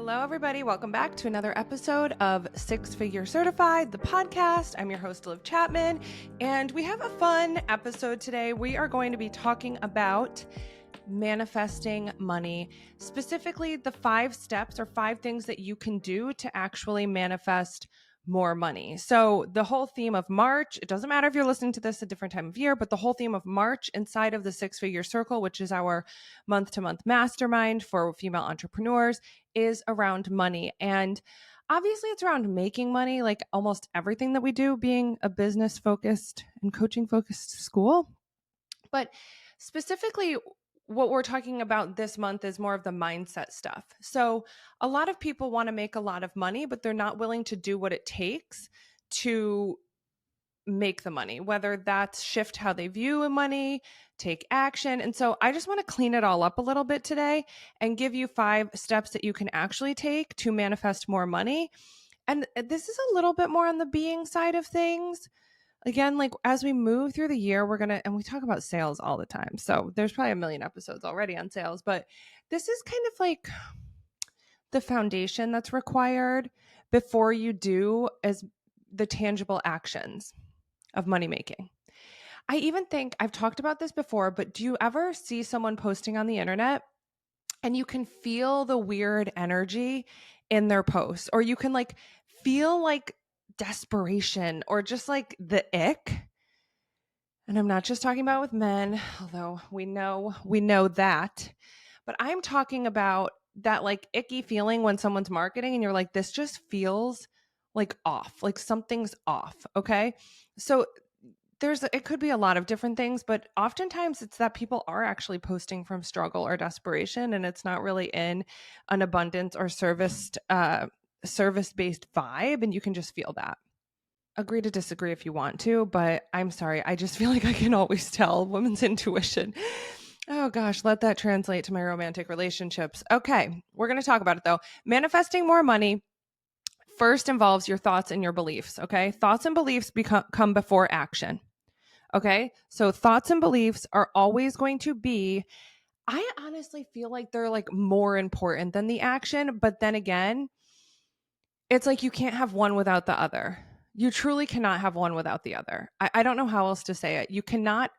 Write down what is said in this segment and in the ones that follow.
Hello, everybody. Welcome back to another episode of Six Figure Certified, the podcast. I'm your host, Chapman, and we have a fun episode today. We are going to be talking about manifesting money, specifically the 5 steps or 5 things that you can do to actually manifest more money. So the whole theme of March, it doesn't matter if you're listening to this a different time of year, but the whole theme of March inside of the Six Figure Circle, which is our month-to-month mastermind for female entrepreneurs, is around money. And obviously it's around making money, like almost everything that we do, being a business focused and coaching focused school. But specifically, what we're talking about this month is more of the mindset stuff. So a lot of people want to make a lot of money, but they're not willing to do what it takes to make the money, whether that's shift how they view money, take action. And so I just want to clean it all up a little bit today and give you 5 steps that you can actually take to manifest more money. And this is a little bit more on the being side of things. Again, like as we move through the year, and we talk about sales all the time. So there's probably a million episodes already on sales, but this is kind of like the foundation that's required before you do as the tangible actions of money making. I even think I've talked about this before, but do you ever see someone posting on the internet and you can feel the weird energy in their posts, or you can like feel like desperation or just like the ick? And I'm not just talking about with men, although we know that, but I'm talking about that like icky feeling when someone's marketing and you're like, this just feels like off, like something's off. Okay. So it could be a lot of different things, but oftentimes it's that people are actually posting from struggle or desperation, and it's not really in an abundance or service-based vibe. And you can just feel that. Agree to disagree if you want to, but I'm sorry. I just feel like I can always tell women's intuition. Oh gosh, let that translate to my romantic relationships. Okay, we're going to talk about it though. Manifesting more money first involves your thoughts and your beliefs. Okay, thoughts and beliefs come before action. Okay, so thoughts and beliefs are always going to be, I honestly feel like they're like more important than the action, but then again, it's like you can't have one without the other. You truly cannot have one without the other. I don't know how else to say it. You cannot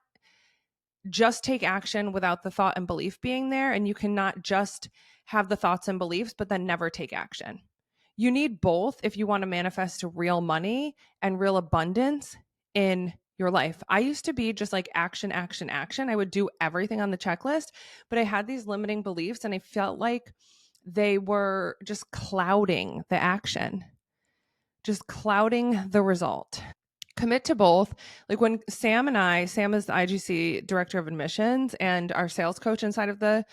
just take action without the thought and belief being there, and you cannot just have the thoughts and beliefs, but then never take action. You need both if you want to manifest real money and real abundance in your life. I used to be just like action, action, action. I would do everything on the checklist, but I had these limiting beliefs and I felt like they were just clouding the action, just clouding the result. Commit to both. Like when Sam is the IGC director of admissions and our sales coach inside of the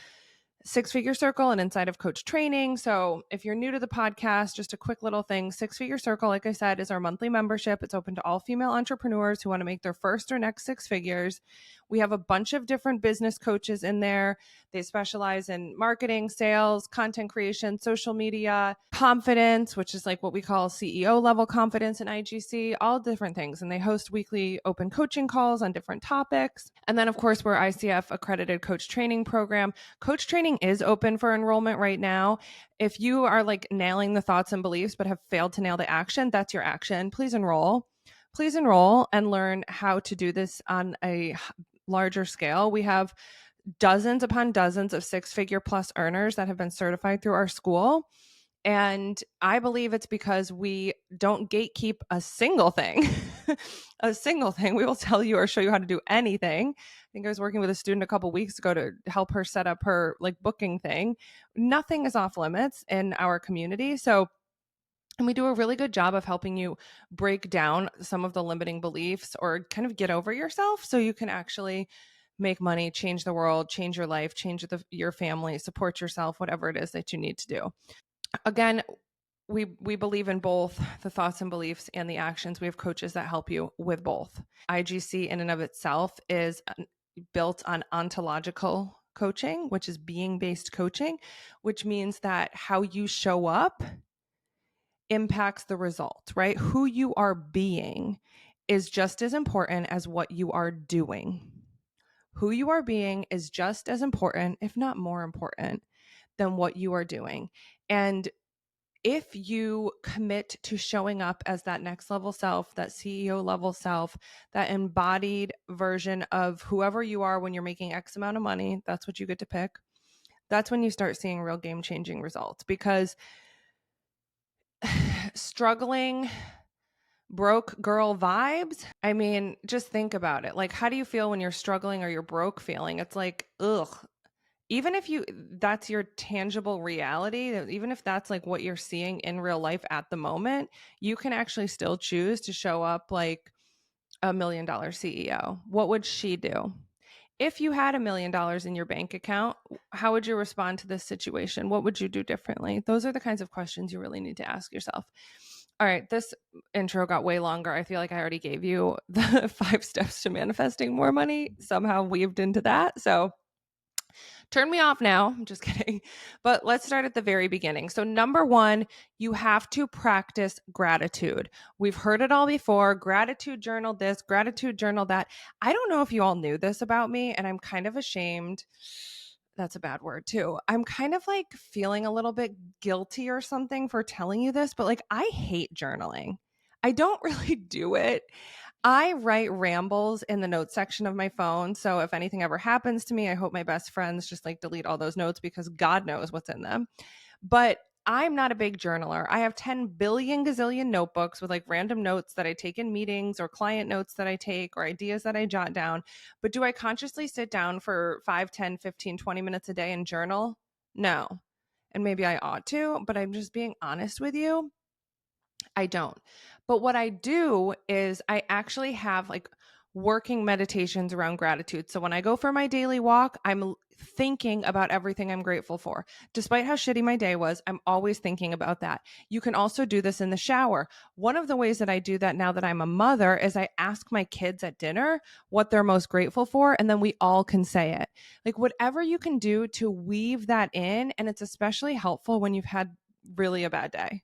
Six Figure Circle and inside of coach training. So if you're new to the podcast, just a quick little thing. Six Figure Circle, like I said, is our monthly membership. It's open to all female entrepreneurs who want to make their first or next 6 figures. We have a bunch of different business coaches in there. They specialize in marketing, sales, content creation, social media, confidence, which is like what we call CEO level confidence in IGC, all different things. And they host weekly open coaching calls on different topics. And then, of course, we're ICF accredited coach training program. Coach training is open for enrollment right now. If you are like nailing the thoughts and beliefs but have failed to nail the action, that's your action. Please enroll. Please enroll and learn how to do this on a larger scale. We have dozens upon dozens of 6-figure plus earners that have been certified through our school. And I believe it's because we don't gatekeep a single thing. A single thing. We will tell you or show you how to do anything. I think I was working with a student a couple weeks ago to help her set up her like booking thing. Nothing is off limits in our community. And we do a really good job of helping you break down some of the limiting beliefs or kind of get over yourself so you can actually make money, change the world, change your life, change your family, support yourself, whatever it is that you need to do. Again, we believe in both the thoughts and beliefs and the actions. We have coaches that help you with both. IGC in and of itself is built on ontological coaching, which is being-based coaching, which means that how you show up impacts the result, right? Who you are being is just as important as what you are doing. Who you are being is just as important, if not more important, than what you are doing. And If you commit to showing up as that next level self, that CEO level self, that embodied version of whoever you are when you're making X amount of money, that's what you get to pick. That's when you start seeing real game-changing results, because struggling broke girl vibes, I mean, just think about it. Like, how do you feel when you're struggling or you're broke feeling? It's like, ugh. Even if that's your tangible reality, even if that's like what you're seeing in real life at the moment, you can actually still choose to show up like $1 million CEO. What would she do? If you had $1 million in your bank account, how would you respond to this situation? What would you do differently? Those are the kinds of questions you really need to ask yourself. All right, this intro got way longer. I feel like I already gave you the 5 steps to manifesting more money, somehow weaved into that. So turn me off now. I'm just kidding. But let's start at the very beginning. So, number one, you have to practice gratitude. We've heard it all before. Gratitude journal this, gratitude journal that. I don't know if you all knew this about me, and I'm kind of ashamed. That's a bad word too. I'm kind of like feeling a little bit guilty or something for telling you this, but like I hate journaling. I don't really do it. I write rambles in the notes section of my phone. So if anything ever happens to me, I hope my best friends just like delete all those notes because God knows what's in them. But I'm not a big journaler. I have 10 billion gazillion notebooks with like random notes that I take in meetings or client notes that I take or ideas that I jot down. But do I consciously sit down for 5, 10, 15, 20 minutes a day and journal? No. And maybe I ought to, but I'm just being honest with you. I don't. But what I do is I actually have like working meditations around gratitude. So when I go for my daily walk, I'm thinking about everything I'm grateful for. Despite how shitty my day was, I'm always thinking about that. You can also do this in the shower. One of the ways that I do that now that I'm a mother is I ask my kids at dinner what they're most grateful for, and then we all can say it. Like whatever you can do to weave that in, and it's especially helpful when you've had really a bad day.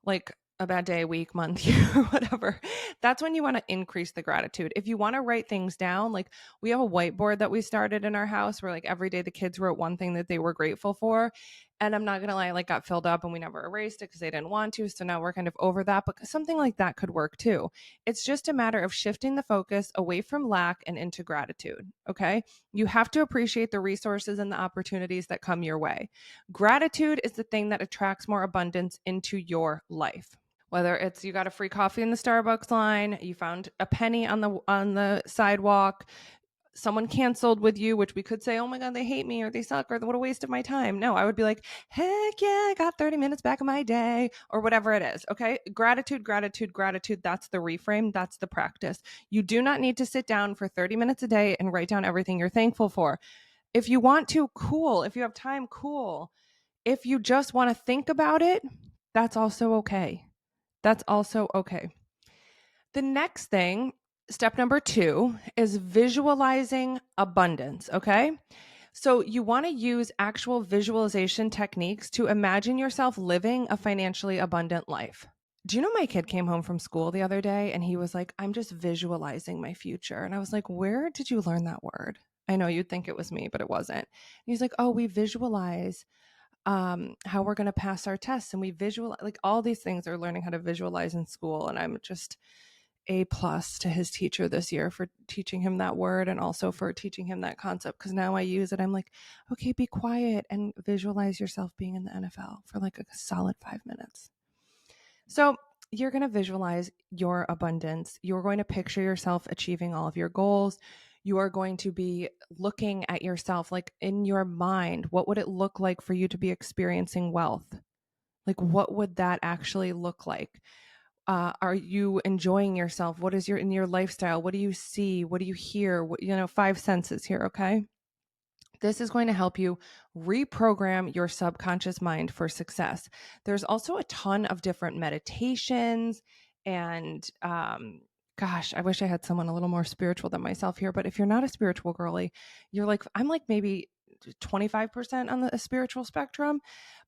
Like a bad day, week, month, year, whatever. That's when you want to increase the gratitude. If you want to write things down, like we have a whiteboard that we started in our house where like every day the kids wrote one thing that they were grateful for. And I'm not going to lie, like got filled up and we never erased it because they didn't want to. So now we're kind of over that, but something like that could work too. It's just a matter of shifting the focus away from lack and into gratitude. Okay. You have to appreciate the resources and the opportunities that come your way. Gratitude is the thing that attracts more abundance into your life. Whether it's you got a free coffee in the Starbucks line, you found a penny on the sidewalk, someone canceled with you, which we could say, oh my God, they hate me or they suck or what a waste of my time. No, I would be like, heck yeah, I got 30 minutes back of my day or whatever it is. Okay. Gratitude, gratitude, gratitude. That's the reframe. That's the practice. You do not need to sit down for 30 minutes a day and write down everything you're thankful for. If you want to, cool. If you have time, cool. If you just want to think about it, that's also okay. That's also okay. The next thing, step number 2, is visualizing abundance. Okay. So you want to use actual visualization techniques to imagine yourself living a financially abundant life. Do you know my kid came home from school the other day and he was like, I'm just visualizing my future. And I was like, where did you learn that word? I know you'd think it was me, but it wasn't. And he's like, oh, we visualize how we're going to pass our tests, and we visualize like all these things are learning how to visualize in school. And I'm just A+ to his teacher this year for teaching him that word and also for teaching him that concept, because now I use it. I'm like, okay, be quiet and visualize yourself being in the NFL for like a solid 5 minutes. So you're going to visualize your abundance. You're going to picture yourself achieving all of your goals. You are going to be looking at yourself like in your mind. What would it look like for you to be experiencing wealth? Like, what would that actually look like? Are you enjoying yourself? What is in your lifestyle? What do you see? What do you hear? 5 senses here. Okay. This is going to help you reprogram your subconscious mind for success. There's also a ton of different meditations and, gosh, I wish I had someone a little more spiritual than myself here. But if you're not a spiritual girly, you're like, I'm like maybe 25% on the spiritual spectrum,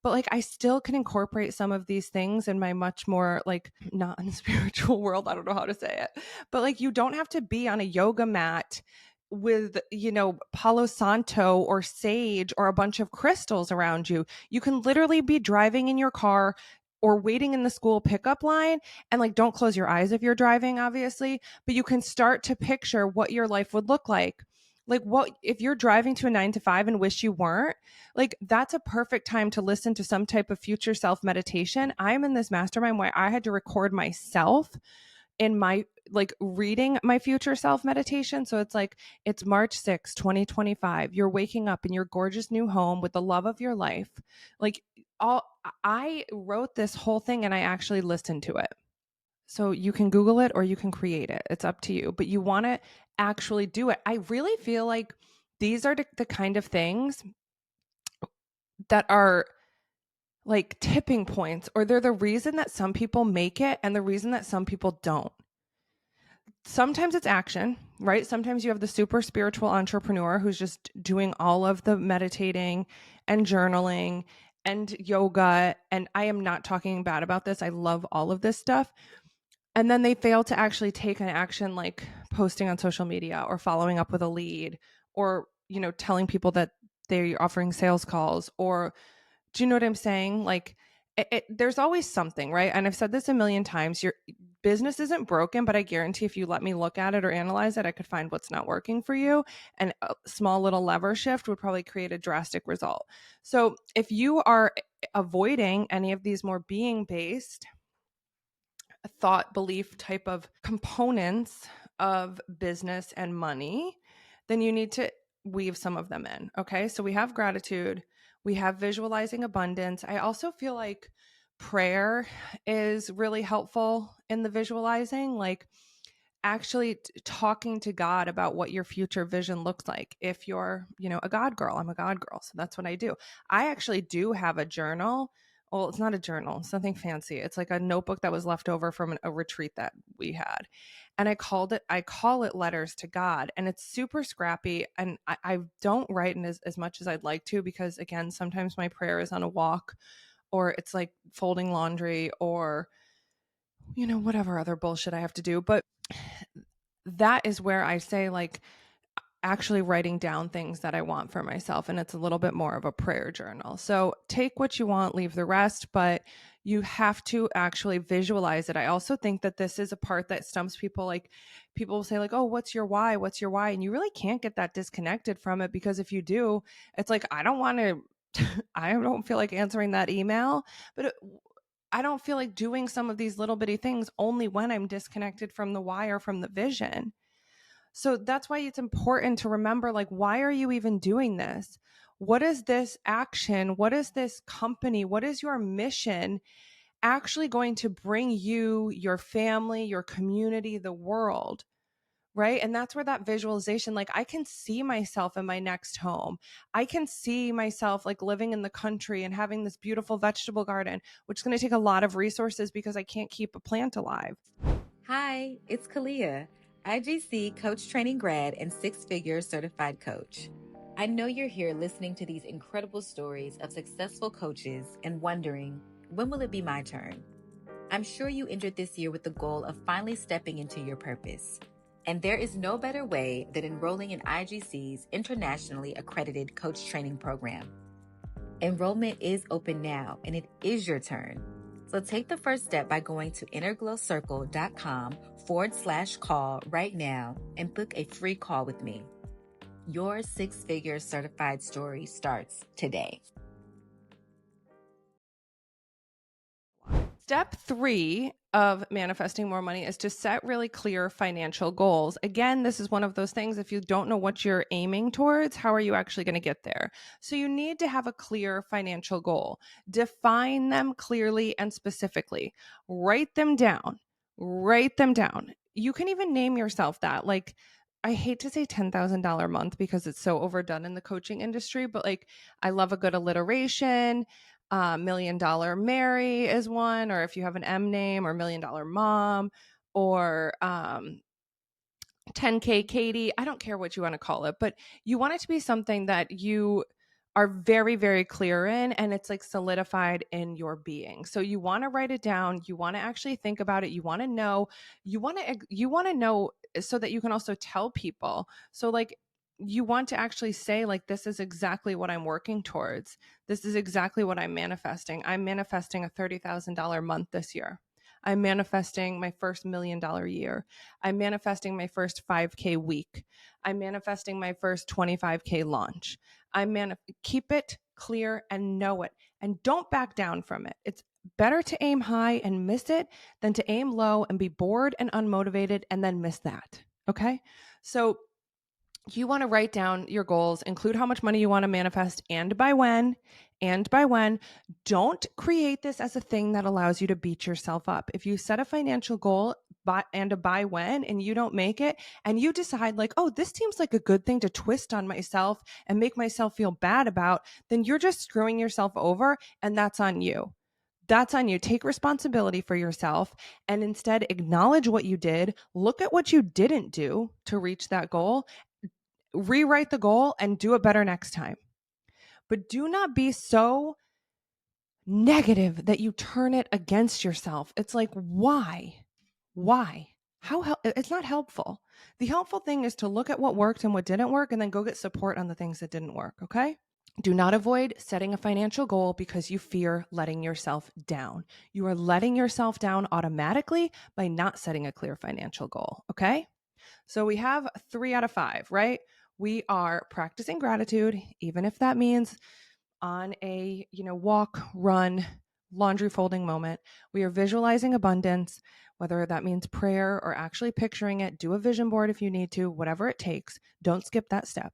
but like I still can incorporate some of these things in my much more like not in the spiritual world. I don't know how to say it, but like you don't have to be on a yoga mat with, Palo Santo or sage or a bunch of crystals around you. You can literally be driving in your car, or waiting in the school pickup line. And like, don't close your eyes if you're driving, obviously, but you can start to picture what your life would look like. Like, what if you're driving to a 9 to 5 and wish you weren't? Like, that's a perfect time to listen to some type of future self meditation. I'm in this mastermind where I had to record myself in my like reading my future self meditation. So it's like, it's March 2025. You're waking up in your gorgeous new home with the love of your life. Like, all I wrote this whole thing and I actually listened to it. So you can Google it or you can create it. It's up to you, but you want to actually do it. I really feel like these are the kind of things that are like tipping points, or they're the reason that some people make it and the reason that some people don't. Sometimes it's action, right? Sometimes you have the super spiritual entrepreneur who's just doing all of the meditating and journaling and yoga. And I am not talking bad about this. I love all of this stuff. And then they fail to actually take an action like posting on social media or following up with a lead or, telling people that they're offering sales calls, or do you know what I'm saying? Like, there's always something, right? And I've said this a million times. Your business isn't broken, but I guarantee if you let me look at it or analyze it, I could find what's not working for you. And a small little lever shift would probably create a drastic result. So if you are avoiding any of these more being based thought, belief type of components of business and money, then you need to weave some of them in. Okay. So we have gratitude, we have visualizing abundance. I also feel like prayer is really helpful in the visualizing, like actually talking to God about what your future vision looks like. If you're, a God girl, I'm a God girl. So that's what I do. I actually do have a journal. Well, it's not a journal. It's nothing fancy. It's like a notebook that was left over from a retreat that we had. And I call it Letters to God. And it's super scrappy. And I don't write in as much as I'd like to, because again, sometimes my prayer is on a walk, or it's like folding laundry, or, whatever other bullshit I have to do. But that is where I say, like, actually writing down things that I want for myself. And it's a little bit more of a prayer journal. So take what you want, leave the rest, but you have to actually visualize it. I also think that this is a part that stumps people. Like, people will say, like, oh, what's your why? What's your why? And you really can't get that disconnected from it, because if you do, it's like, I don't want to, I don't feel like answering that email, but I don't feel like doing some of these little bitty things only when I'm disconnected from the why or from the vision. So that's why it's important to remember, like, why are you even doing this? What is this action? What is this company? What is your mission actually going to bring you, your family, your community, the world? Right. And that's where that visualization, like, I can see myself in my next home. I can see myself like living in the country and having this beautiful vegetable garden, which is going to take a lot of resources because I can't keep a plant alive. Hi, it's Kalia, IGC coach training grad and six-figure certified coach. I know you're here listening to these incredible stories of successful coaches and wondering, when will it be my turn? I'm sure you entered this year with the goal of finally stepping into your purpose. And there is no better way than enrolling in IGC's internationally accredited coach training program. Enrollment is open now, and it is your turn. So take the first step by going to innerglowcircle.com/call right now and book a free call with me. Your six-figure certified story starts today. Step 3 of manifesting more money is to set really clear financial goals. Again, this is one of those things, if you don't know what you're aiming towards, how are you actually going to get there? So you need to have a clear financial goal. Define them clearly and specifically. Write them down. Write them down. You can even name yourself that. Like, I hate to say $10,000 a month because it's so overdone in the coaching industry, but like, I love a good alliteration. $1 Million Mary is one, or if you have an M name, or $1 Million Mom, or 10K Katie. I don't care what you want to call it, but you want it to be something that you are very, very clear in, and it's like solidified in your being. So you want to write it down. You want to actually think about it. You want to know, you want to know so that you can also tell people. So like, you want to actually say, like, this is exactly what I'm working towards. This is exactly what I'm manifesting. I'm manifesting a $30,000 month this year. I'm manifesting my first $1 million year. I'm manifesting my first 5K week. I'm manifesting my first 25K launch. Keep it clear and know it, and don't back down from it. It's better to aim high and miss it than to aim low and be bored and unmotivated and then miss that. Okay? So you want to write down your goals, include how much money you want to manifest and by when. And by when. Don't create this as a thing that allows you to beat yourself up. If you set a financial goal and a by when and you don't make it, and you decide, like, oh, this seems like a good thing to twist on myself and make myself feel bad about, then you're just screwing yourself over, and that's on you. That's on you. Take responsibility for yourself and instead acknowledge what you did. Look at what you didn't do to reach that goal, rewrite the goal, and do it better next time. But do not be so negative that you turn it against yourself. It's like, why? Why? It's not helpful. The helpful thing is to look at what worked and what didn't work and then go get support on the things that didn't work, okay? Do not avoid setting a financial goal because you fear letting yourself down. You are letting yourself down automatically by not setting a clear financial goal, okay? So we have 3 out of 5, right? We are practicing gratitude, even if that means on a, walk, run, laundry folding moment. We are visualizing abundance, whether that means prayer or actually picturing it. Do a vision board if you need to, whatever it takes. Don't skip that step.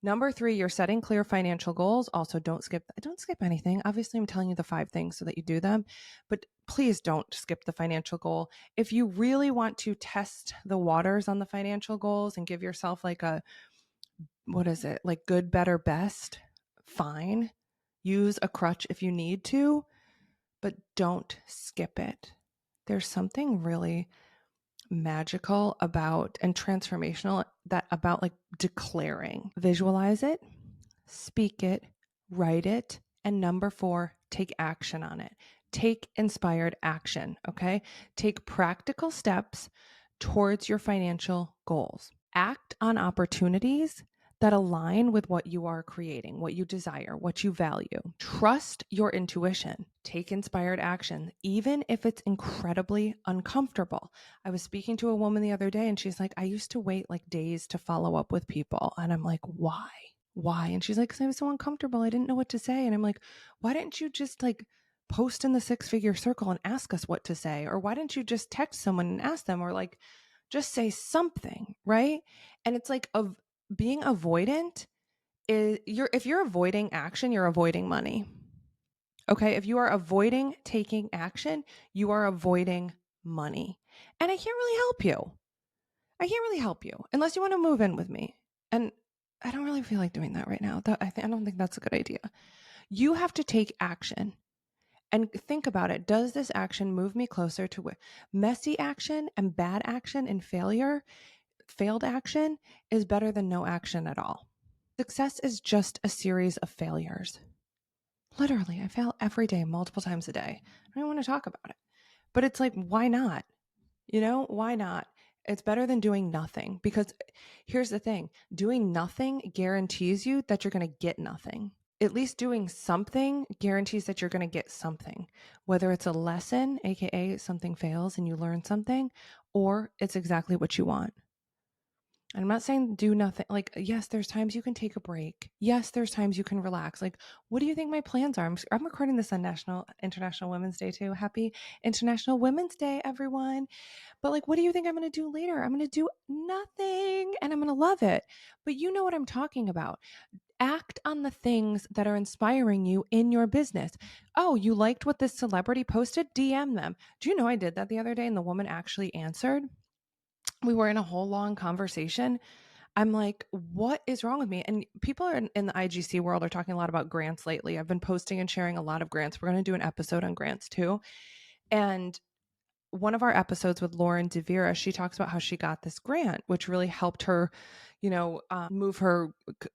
Number 3, you're setting clear financial goals. Also, don't skip anything. Obviously, I'm telling you the 5 things so that you do them, but please don't skip the financial goal. If you really want to test the waters on the financial goals and give yourself like a, what is it? Like good, better, best, fine. Use a crutch if you need to, but don't skip it. There's something really magical about and transformational about like declaring. Visualize it, speak it, write it, and number 4, take action on it. Take inspired action, okay? Take practical steps towards your financial goals. Act on opportunities that align with what you are creating, what you desire, what you value. Trust your intuition. Take inspired action, even if it's incredibly uncomfortable. I was speaking to a woman the other day and she's like, I used to wait like days to follow up with people. And I'm like, why? Why? And she's like, because I was so uncomfortable. I didn't know what to say. And I'm like, why didn't you just like post in the 6-figure circle and ask us what to say? Or why didn't you just text someone and ask them? Or like, just say something, right? And it's like of being avoidant is if you're avoiding action, you're avoiding money. Okay? If you are avoiding taking action, you are avoiding money. And I can't really help you. I can't really help you unless you want to move in with me. And I don't really feel like doing that right now. I don't think that's a good idea. You have to take action and think about it. Does this action move me closer to messy action and bad action and failed action is better than no action at all. Success is just a series of failures. Literally, I fail every day, multiple times a day. I don't want to talk about it. But it's like, why not? Why not? It's better than doing nothing, because here's the thing. Doing nothing guarantees you that you're going to get nothing. At least doing something guarantees that you're going to get something, whether it's a lesson, aka something fails and you learn something, or it's exactly what you want. I'm not saying do nothing. Like, yes, there's times you can take a break. Yes, there's times you can relax. Like, what do you think my plans are? I'm recording this on International Women's Day too. Happy International Women's Day, everyone. But like, what do you think I'm going to do later? I'm going to do nothing and I'm going to love it. But you know what I'm talking about. Act on the things that are inspiring you in your business. Oh, you liked what this celebrity posted? DM them. Do you know I did that the other day and the woman actually answered? We were in a whole long conversation. I'm like, what is wrong with me? And people in the IGC world are talking a lot about grants lately. I've been posting and sharing a lot of grants. We're going to do an episode on grants too. And one of our episodes with Lauren DeVera, she talks about how she got this grant, which really helped her, move her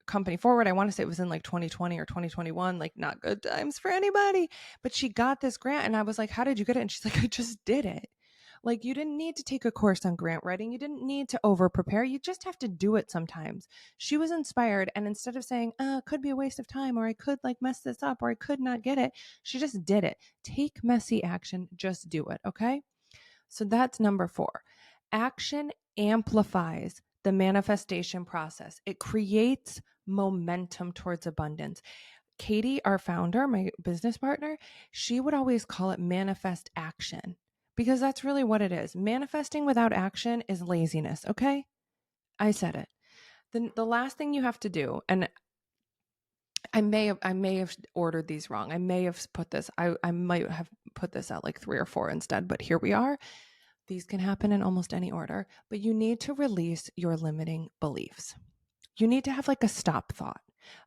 company forward. I want to say it was in like 2020 or 2021, like not good times for anybody. But she got this grant and I was like, how did you get it? And she's like, I just did it. Like, you didn't need to take a course on grant writing. You didn't need to over prepare. You just have to do it sometimes. She was inspired. And instead of saying, it could be a waste of time, or I could like mess this up, or I could not get it, she just did it. Take messy action. Just do it. Okay. So that's number 4. Action amplifies the manifestation process. It creates momentum towards abundance. Katie, our founder, my business partner, she would always call it manifest action because that's really what it is. Manifesting without action is laziness. Okay. I said it. The last thing you have to do, and I may have ordered these wrong. I may have put this, I might have put this at like 3 or 4 instead, but here we are. These can happen in almost any order, but you need to release your limiting beliefs. You need to have like a stop thought,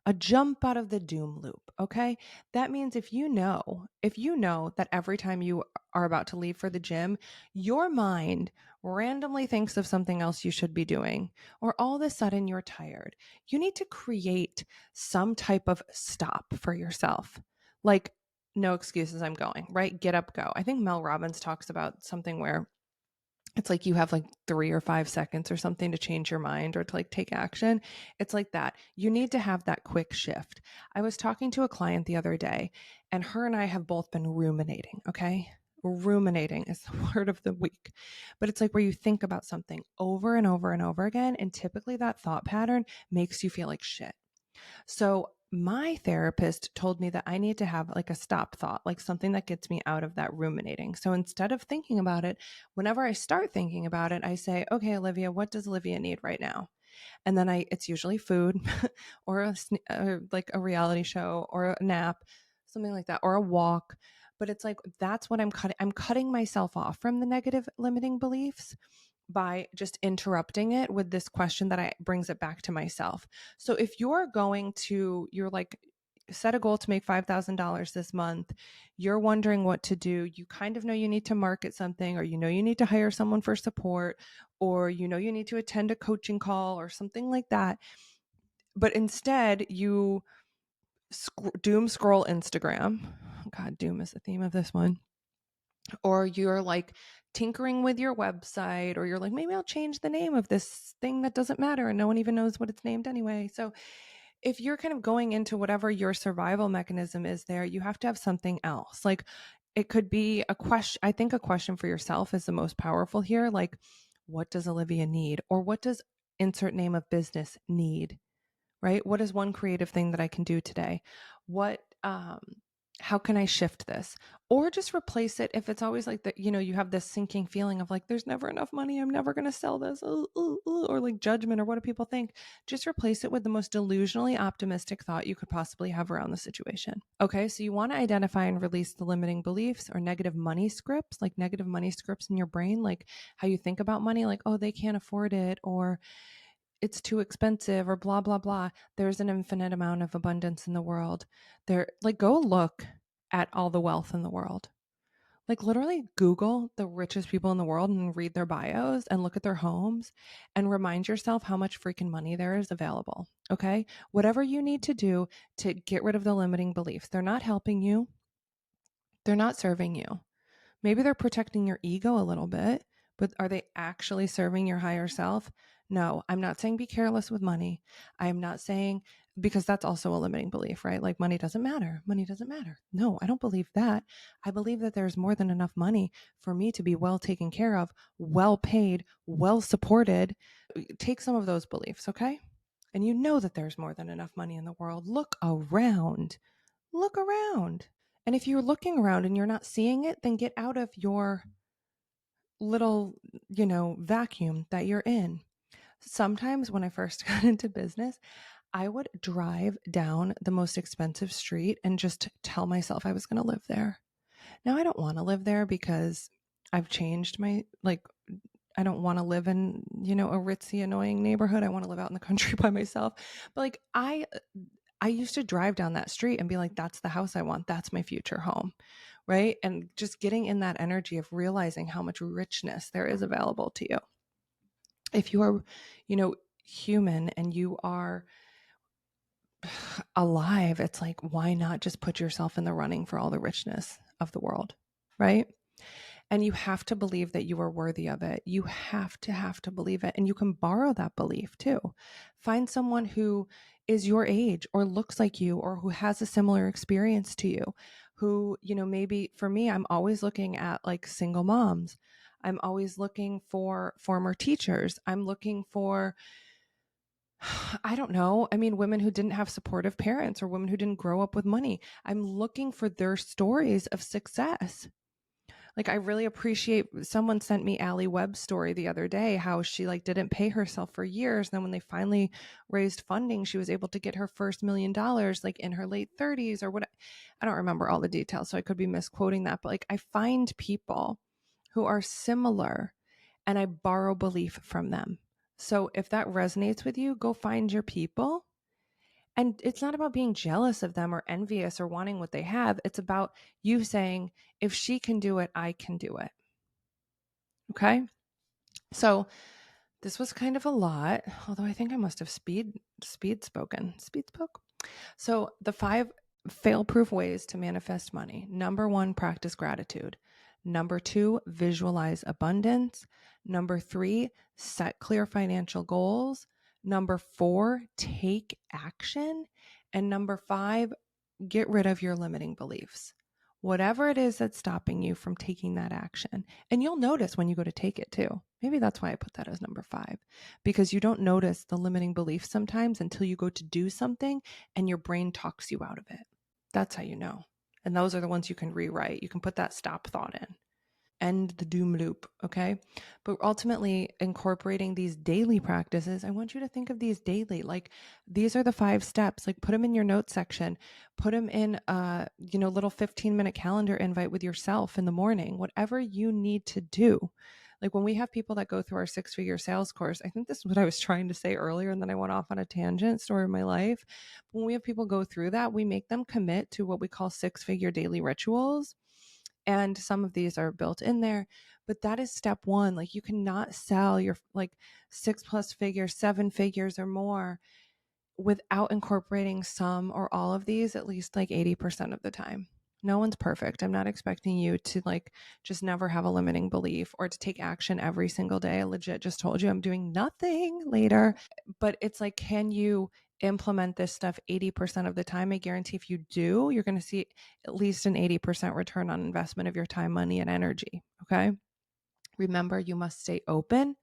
a jump out of the doom loop. Okay. That means if you know that every time you are about to leave for the gym, your mind randomly thinks of something else you should be doing, or all of a sudden you're tired, you need to create some type of stop for yourself. Like, no excuses, I'm going, right? Get up, go. I think Mel Robbins talks about something where it's like you have like 3 or 5 seconds or something to change your mind or to like take action. It's like that. You need to have that quick shift. I was talking to a client the other day, and her and I have both been ruminating. Okay. Ruminating is the word of the week, but it's like where you think about something over and over and over again. And typically that thought pattern makes you feel like shit. So my therapist told me that I need to have like a stop thought, like something that gets me out of that ruminating. So instead of thinking about it, whenever I start thinking about it, I say, okay, Olivia, what does Olivia need right now? And then it's usually food or like a reality show or a nap, something like that, or a walk. But it's like, that's what I'm cutting. I'm cutting myself off from the negative limiting beliefs by just interrupting it with this question that I brings it back to myself. So if you're like, set a goal to make $5,000 this month, you're wondering what to do, you kind of know you need to market something, or you know you need to hire someone for support, or you know you need to attend a coaching call or something like that. But instead you doom scroll Instagram. God, doom is the theme of this one. Or you're like tinkering with your website, or you're like, maybe I'll change the name of this thing that doesn't matter and no one even knows what it's named anyway. So if you're kind of going into whatever your survival mechanism is there, you have to have something else. Like, it could be a question. I think a question for yourself is the most powerful here. Like, what does Olivia need? Or what does insert name of business need? Right? What is one creative thing that I can do today? What, how can I shift this? Or just replace it if it's always like that, you have this sinking feeling of like, there's never enough money. I'm never going to sell this. Ooh, ooh, ooh, or like judgment, or what do people think? Just replace it with the most delusionally optimistic thought you could possibly have around the situation. Okay. So you want to identify and release the limiting beliefs or negative money scripts, like negative money scripts in your brain, like how you think about money, like, oh, they can't afford it, or it's too expensive, or blah blah blah. There's an infinite amount of abundance in the world. There, like, go look at all the wealth in the world. Like, literally Google the richest people in the world and read their bios and look at their homes and remind yourself how much freaking money there is available. Okay? Whatever you need to do to get rid of the limiting beliefs. They're not helping you. They're not serving you. Maybe they're protecting your ego a little bit, but are they actually serving your higher self? No, I'm not saying be careless with money. I'm not saying, because that's also a limiting belief, right? Like, money doesn't matter. Money doesn't matter. No, I don't believe that. I believe that there's more than enough money for me to be well taken care of, well paid, well supported. Take some of those beliefs, okay? And you know that there's more than enough money in the world. Look around. Look around. And if you're looking around and you're not seeing it, then get out of your little, vacuum that you're in. Sometimes when I first got into business, I would drive down the most expensive street and just tell myself I was going to live there. Now, I don't want to live there because I've changed I don't want to live in, a ritzy, annoying neighborhood. I want to live out in the country by myself. But like, I used to drive down that street and be like, that's the house I want. That's my future home. Right. And just getting in that energy of realizing how much richness there is available to you. If you are, human and you are alive, it's like, why not just put yourself in the running for all the richness of the world? Right. And you have to believe that you are worthy of it. You have to believe it. And you can borrow that belief too. Find someone who is your age or looks like you or who has a similar experience to you, who, maybe for me, I'm always looking at like single moms. I'm always looking for former teachers. I'm looking for, I don't know. I mean, women who didn't have supportive parents or women who didn't grow up with money. I'm looking for their stories of success. Like, I really appreciate, someone sent me Allie Webb's story the other day, how she like didn't pay herself for years. And then when they finally raised funding, she was able to get her first $1 million like in her late 30s or what. I don't remember all the details, so I could be misquoting that. But like, I find people who are similar and I borrow belief from them. So if that resonates with you, go find your people. And it's not about being jealous of them or envious or wanting what they have. It's about you saying, if she can do it, I can do it. Okay. So this was kind of a lot, although I think I must have speed spoke. So the 5 fail-proof ways to manifest money. Number 1, practice gratitude. Number 2, visualize abundance. Number 3, set clear financial goals. Number 4, take action. And number 5, get rid of your limiting beliefs. Whatever it is that's stopping you from taking that action. And you'll notice when you go to take it too. Maybe that's why I put that as number 5, because you don't notice the limiting beliefs sometimes until you go to do something and your brain talks you out of it. That's how you know. And those are the ones you can rewrite. You can put that stop thought in. End the doom loop, okay? But ultimately, incorporating these daily practices, I want you to think of these daily. Like, these are the 5 steps. Like, put them in your notes section. Put them in a little 15-minute calendar invite with yourself in the morning. Whatever you need to do. Like, when we have people that go through our 6-figure sales course, I think this is what I was trying to say earlier, and then I went off on a tangent, story of my life. When we have people go through that, we make them commit to what we call 6-figure daily rituals. And some of these are built in there, but that is step 1. Like, you cannot sell your like 6+ figures, 7 figures or more without incorporating some or all of these at least like 80% of the time. No one's perfect. I'm not expecting you to like just never have a limiting belief or to take action every single day. I legit just told you I'm doing nothing later, but it's like, can you implement this stuff 80% of the time? I guarantee if you do, you're going to see at least an 80% return on investment of your time, money, and energy. Okay. Remember, you must stay open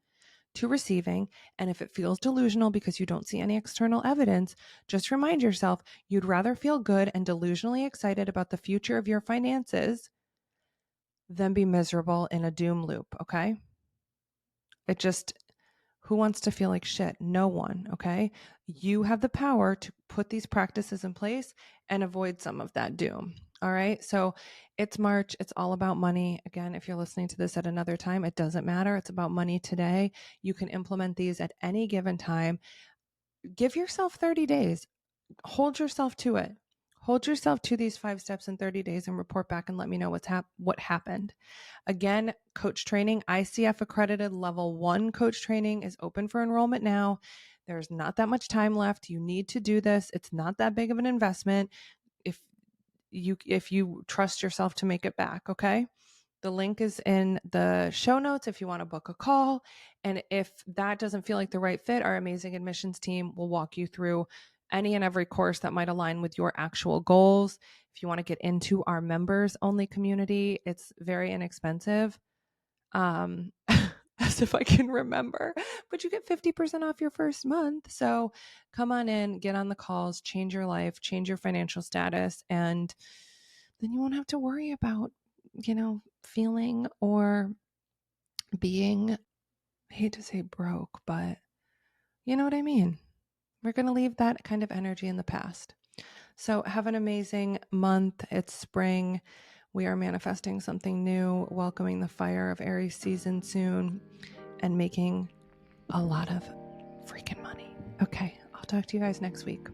to receiving. And if it feels delusional because you don't see any external evidence, just remind yourself you'd rather feel good and delusionally excited about the future of your finances than be miserable in a doom loop. Okay. It just, who wants to feel like shit? No one. Okay. You have the power to put these practices in place and avoid some of that doom. All right. So it's March. It's all about money. Again, if you're listening to this at another time, it doesn't matter. It's about money today. You can implement these at any given time. Give yourself 30 days. Hold yourself to it. Hold yourself to these 5 steps in 30 days and report back and let me know what happened. Again, coach training, ICF accredited level 1 coach training is open for enrollment now. There's not that much time left. You need to do this. It's not that big of an investment if you trust yourself to make it back, okay? The link is in the show notes if you want to book a call. And if that doesn't feel like the right fit, our amazing admissions team will walk you through any and every course that might align with your actual goals. If you want to get into our members only community, it's very inexpensive. As if I can remember, but you get 50% off your first month. So come on in, get on the calls, change your life, change your financial status, and then you won't have to worry about, feeling or being, I hate to say broke, but you know what I mean? We're going to leave that kind of energy in the past. So have an amazing month. It's spring. We are manifesting something new, welcoming the fire of Aries season soon, and making a lot of freaking money. Okay, I'll talk to you guys next week.